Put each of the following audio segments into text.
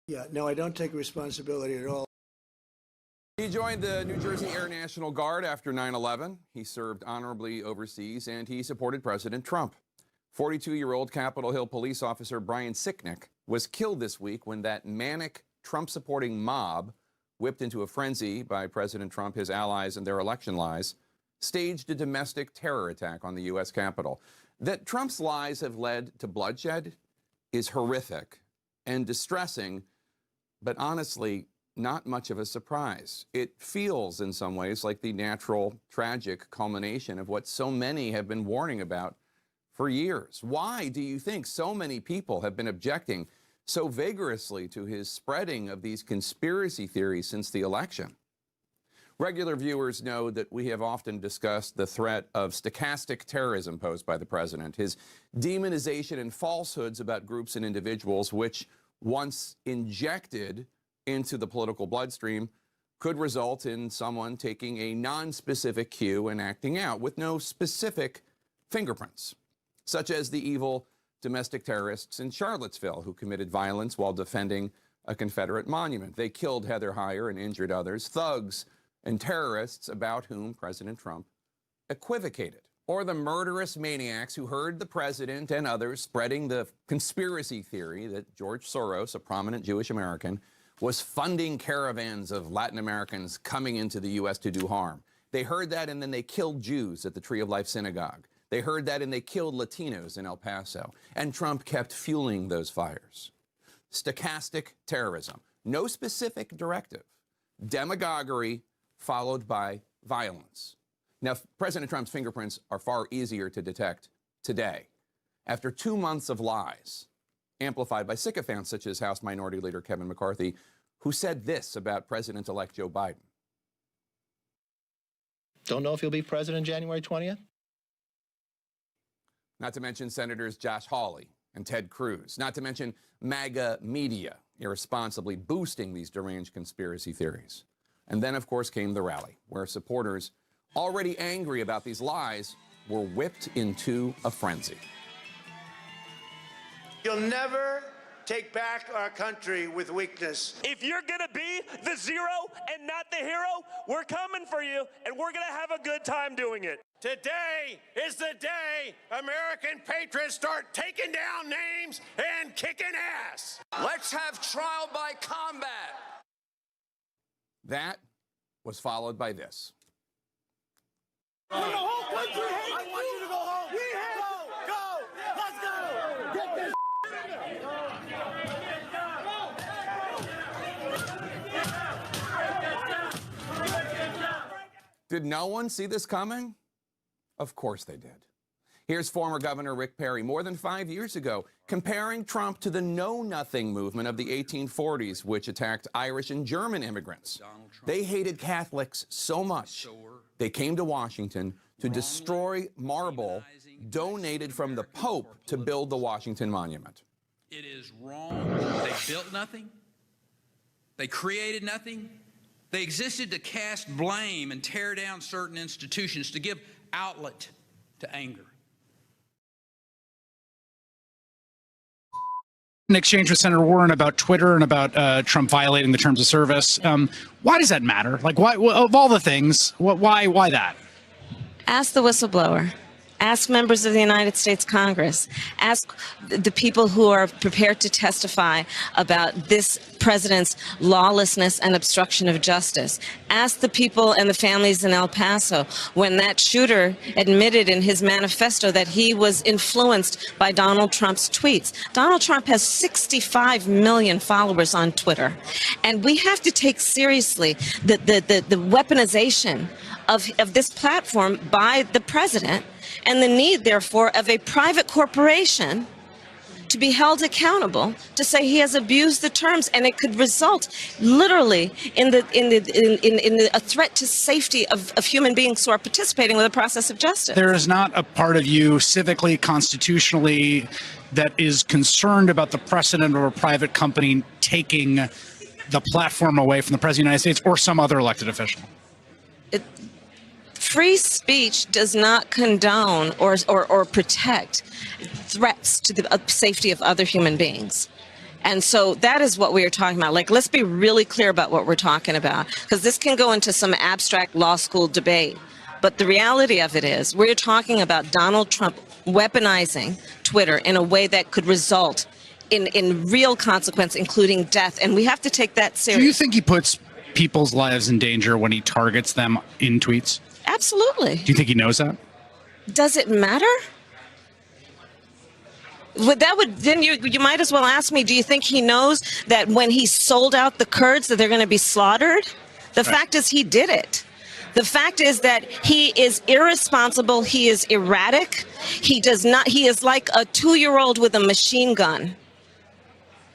Yeah, no, I don't take responsibility at all. He joined the New Jersey Air National Guard after 9/11. He served honorably overseas, and he supported President Trump. 42-year-old Capitol Hill police officer Brian Sicknick was killed this week when that manic Trump-supporting mob, whipped into a frenzy by President Trump, his allies, and their election lies, staged a domestic terror attack on the U.S. Capitol. That Trump's lies have led to bloodshed is horrific and distressing, but honestly, not much of a surprise. It feels in some ways like the natural, tragic culmination of what so many have been warning about for years. Why do you think so many people have been objecting so vigorously to his spreading of these conspiracy theories since the election? Regular viewers know that we have often discussed the threat of stochastic terrorism posed by the president, his demonization and falsehoods about groups and individuals, which, once injected into the political bloodstream, could result in someone taking a non-specific cue and acting out with no specific fingerprints, such as the evil domestic terrorists in Charlottesville who committed violence while defending a Confederate monument. They killed Heather Heyer and injured others, thugs and terrorists about whom President Trump equivocated. Or the murderous maniacs who heard the president and others spreading the conspiracy theory that George Soros, a prominent Jewish American, was funding caravans of Latin Americans coming into the U.S. to do harm. They heard that, and then they killed Jews at the Tree of Life Synagogue. They heard that, and they killed Latinos in El Paso. And Trump kept fueling those fires. Stochastic terrorism. No specific directive. Demagoguery followed by violence. Now, President Trump's fingerprints are far easier to detect today. After 2 months of lies, amplified by sycophants such as House Minority Leader Kevin McCarthy, who said this about President-elect Joe Biden. Don't know if he'll be president January 20th. Not to mention Senators Josh Hawley and Ted Cruz. Not to mention MAGA media irresponsibly boosting these deranged conspiracy theories. And then, of course, came the rally, where supporters, already angry about these lies, were whipped into a frenzy. You'll never take back our country with weakness. If you're gonna be the zero and not the hero, we're coming for you, and we're gonna have a good time doing it. Today is the day American patriots start taking down names and kicking ass. Let's have trial by combat. That was followed by this. The whole country hates you. I want you to go home. We hate you. Go. Let's go. Get this. Did no one see this coming? Of course they did. Here's former Governor Rick Perry more than 5 years ago comparing Trump to the Know-Nothing movement of the 1840s, which attacked Irish and German immigrants. They hated Catholics so much, they came to Washington to destroy marble donated from the Pope to build the Washington Monument. It is wrong. They built nothing. They created nothing. They existed to cast blame and tear down certain institutions, to give outlet to anger. An exchange with Senator Warren about Twitter and about Trump violating the terms of service. Why does that matter? Like, why, of all the things, why that? Ask the whistleblower. Ask members of the United States Congress. Ask the people who are prepared to testify about this president's lawlessness and obstruction of justice. Ask the people and the families in El Paso when that shooter admitted in his manifesto that he was influenced by Donald Trump's tweets. Donald Trump has 65 million followers on Twitter. And we have to take seriously the weaponization of this platform by the president, and the need, therefore, of a private corporation to be held accountable to say he has abused the terms, and it could result literally in a threat to safety of human beings who are participating with the process of justice. There is not a part of you civically, constitutionally, that is concerned about the precedent of a private company taking the platform away from the President of the United States or some other elected official? Free speech does not condone or protect threats to the safety of other human beings. And so that is what we are talking about. Like, let's be really clear about what we're talking about, because this can go into some abstract law school debate. But the reality of it is we're talking about Donald Trump weaponizing Twitter in a way that could result in real consequence, including death. And we have to take that seriously. Do you think he puts people's lives in danger when he targets them in tweets? Absolutely. Do you think he knows that? Does it matter? Then you might as well ask me, do you think he knows that when he sold out the Kurds that they're going to be slaughtered? The fact is he did it. The fact is that he is irresponsible. He is erratic. He is like a 2-year-old with a machine gun.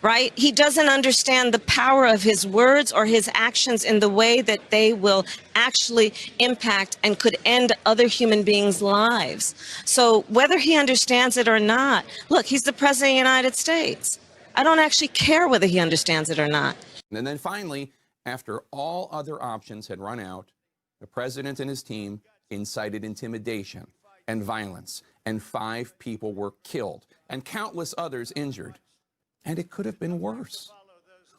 Right? He doesn't understand the power of his words or his actions in the way that they will actually impact and could end other human beings' lives. So whether he understands it or not, look, he's the president of the United States. I don't actually care whether he understands it or not. And then finally, after all other options had run out, the president and his team incited intimidation and violence, and 5 people were killed and countless others injured. And it could have been worse.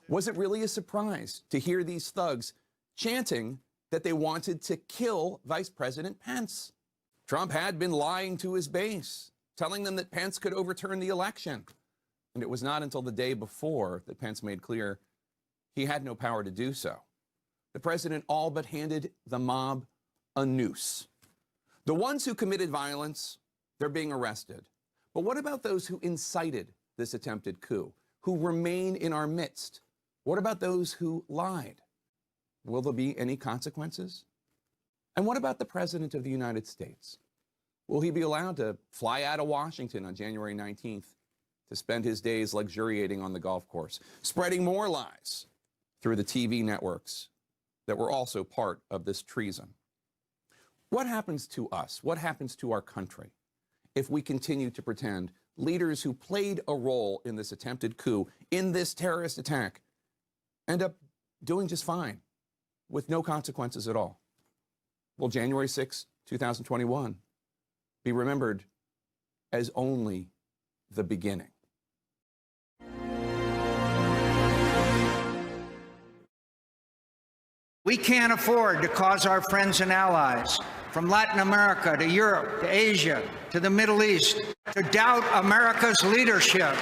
Was it really a surprise to hear these thugs chanting that they wanted to kill Vice President Pence? Trump had been lying to his base, telling them that Pence could overturn the election. And it was not until the day before that Pence made clear he had no power to do so. The president all but handed the mob a noose. The ones who committed violence, they're being arrested. But what about those who incited this attempted coup, who remain in our midst? What about those who lied? Will there be any consequences? And what about the President of the United States? Will he be allowed to fly out of Washington on January 19th to spend his days luxuriating on the golf course, spreading more lies through the TV networks that were also part of this treason? What happens to us? What happens to our country if we continue to pretend leaders who played a role in this attempted coup, in this terrorist attack, end up doing just fine with no consequences at all? Will January 6, 2021 be remembered as only the beginning? We can't afford to cause our friends and allies from Latin America to Europe to Asia to the Middle East to doubt America's leadership